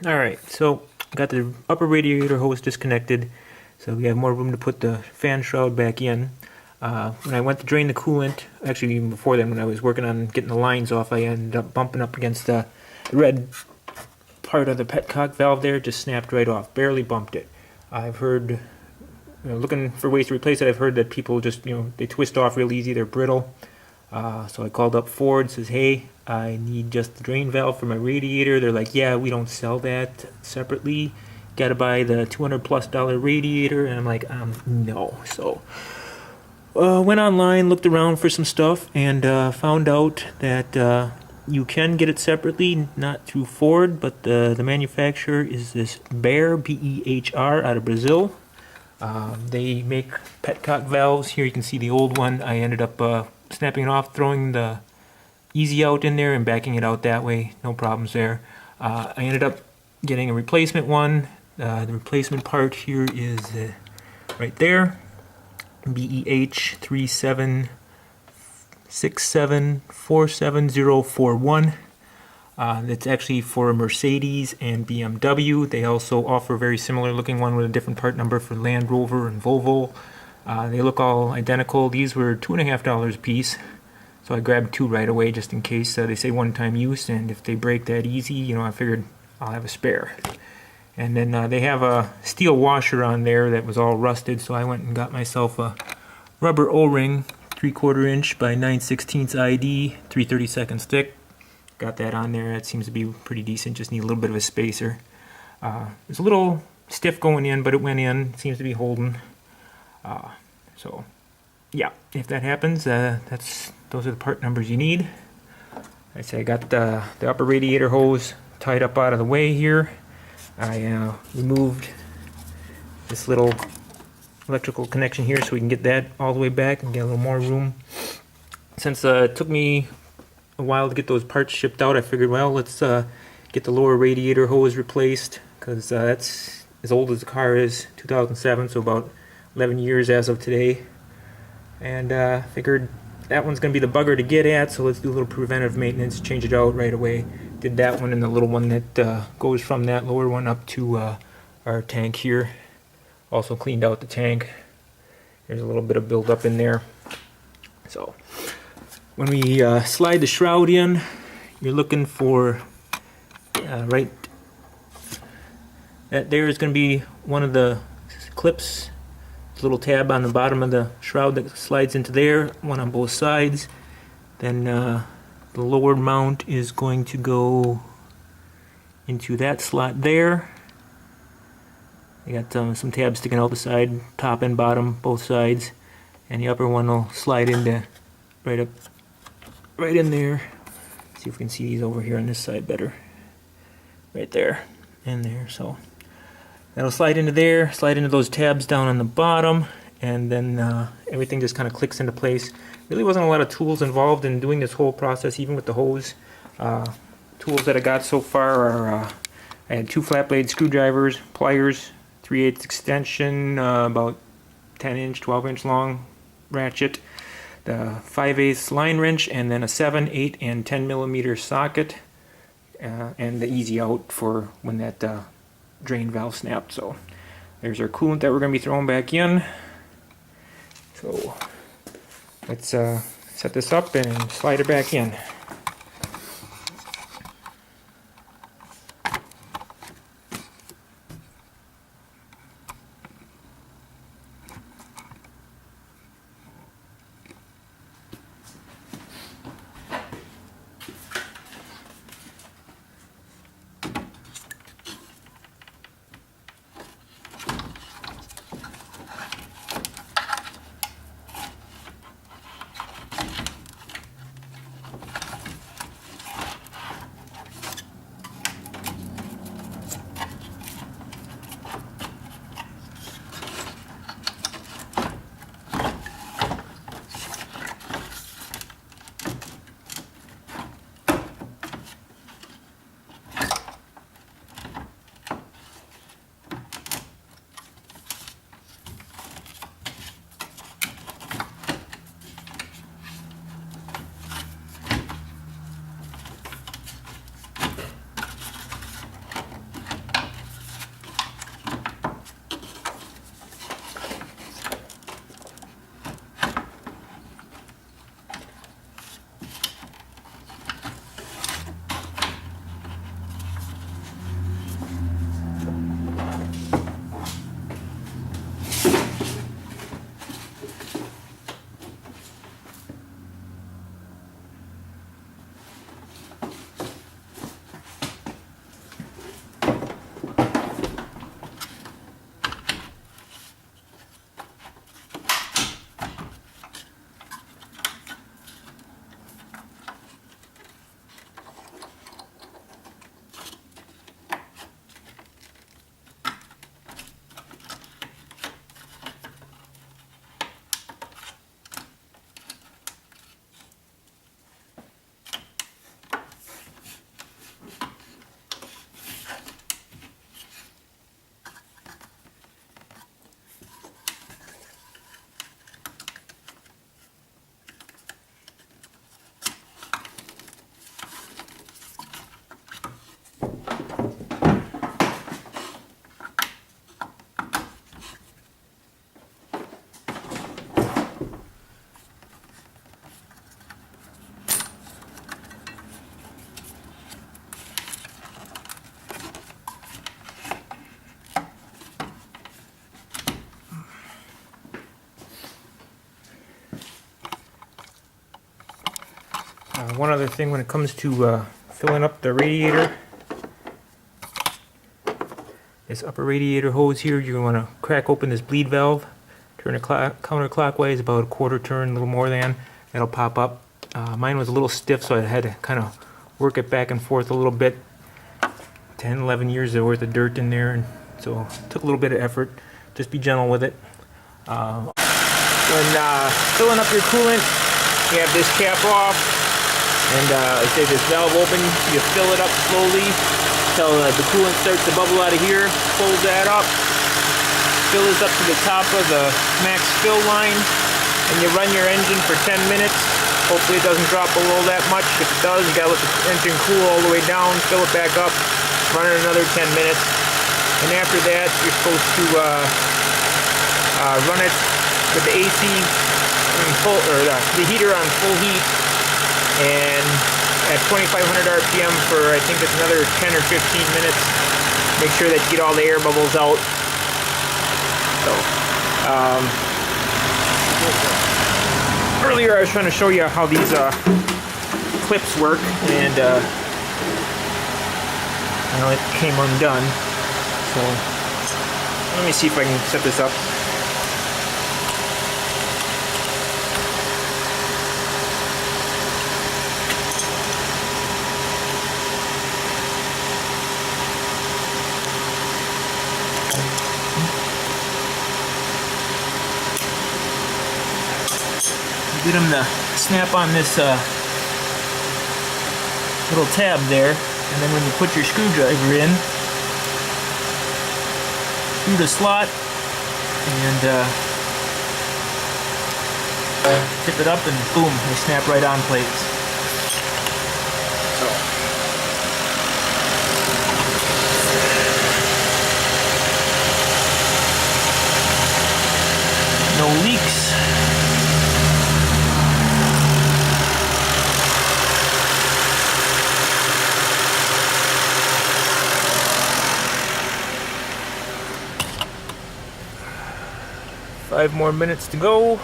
Alright, so got the upper radiator hose disconnected, so we have more room to put the fan shroud back in. When I went to drain the coolant, actually even before then when I was working on getting the lines off, I ended up bumping up against the red part of the petcock valve there, just snapped right off, barely bumped it. I've heard, looking for ways to replace it, I've heard that people just, they twist off real easy, they're brittle. So I called up Ford, says, hey, I need just the drain valve for my radiator. They're like, yeah, we don't sell that separately. Gotta buy the $200+ radiator. And I'm like, no. So went online, looked around for some stuff, and found out that you can get it separately, not through Ford, but the manufacturer is this Behr, B-E-H-R, out of Brazil. They make petcock valves. Here you can see the old one. I ended up snapping it off, throwing the easy out in there and backing it out that way. No problems there. I ended up getting a replacement one. The replacement part here is right there. BEH 376747041. That's actually for Mercedes and BMW. They also offer a very similar looking one with a different part number for Land Rover and Volvo. They look all identical. These were $2.50 a piece, so I grabbed two right away just in case. They say one-time use, and if they break that easy, I figured I'll have a spare. And then they have a steel washer on there that was all rusted, so I went and got myself a rubber O-ring, 3/4 inch by 9/16 ID, 3/32 thick. Got that on there. That seems to be pretty decent. Just need a little bit of a spacer. It's a little stiff going in, but it went in. It seems to be holding. So yeah, if that happens, those are the part numbers you need. I say I got the upper radiator hose tied up out of the way here. I removed this little electrical connection here so we can get that all the way back and get a little more room. Since it took me a while to get those parts shipped out, I figured, well, let's get the lower radiator hose replaced, because that's as old as the car is, 2007, so about 11 years as of today. And figured that one's going to be the bugger to get at, so let's do a little preventive maintenance, change it out right away. Did that one and the little one that goes from that lower one up to our tank here. Also cleaned out the tank. There's a little bit of buildup in there. So when we slide the shroud in, you're looking for right that there is going to be one of the clips, little tab on the bottom of the shroud that slides into there, one on both sides. Then the lower mount is going to go into that slot there. I got some tabs sticking out the side, top and bottom, both sides, and the upper one will slide into right in there. See if we can see these over here on this side better. Right there and there. So that'll slide into there, slide into those tabs down on the bottom, and then everything just kind of clicks into place. Really wasn't a lot of tools involved in doing this whole process, even with the hose. Tools that I got so far are I had 2 flat blade screwdrivers, pliers, 3/8 extension, about 10-inch, 12-inch long ratchet, the 5/8 line wrench, and then a 7, 8, and 10 millimeter socket, and the easy out for when that drain valve snapped. So there's our coolant that we're going to be throwing back in. So let's set this up and slide it back in. One other thing when it comes to filling up the radiator, this upper radiator hose here, you're going to want to crack open this bleed valve, turn it counterclockwise, about a quarter turn, a little more than, that'll pop up. Mine was a little stiff, so I had to kind of work it back and forth a little bit. 10, 11 years worth of dirt in there, and so it took a little bit of effort. Just be gentle with it. When filling up your coolant, you have this cap off, and I say this valve open, you fill it up slowly until the coolant starts to bubble out of here. Close that up, fill this up to the top of the max fill line, and you run your engine for 10 minutes. Hopefully it doesn't drop below that much. If it does, you gotta let the engine cool all the way down, fill it back up, run it another 10 minutes. And after that, you're supposed to run it with the AC on full, or the heater on full heat, and at 2,500 RPM for I think it's another 10 or 15 minutes. Make sure that you get all the air bubbles out. So, earlier I was trying to show you how these clips work, and well, it came undone. So let me see if I can set this up. Get them to snap on this little tab there, and then when you put your screwdriver in, through the slot, and tip it up, and boom, they snap right on place. So. No leaks. Five more minutes to go.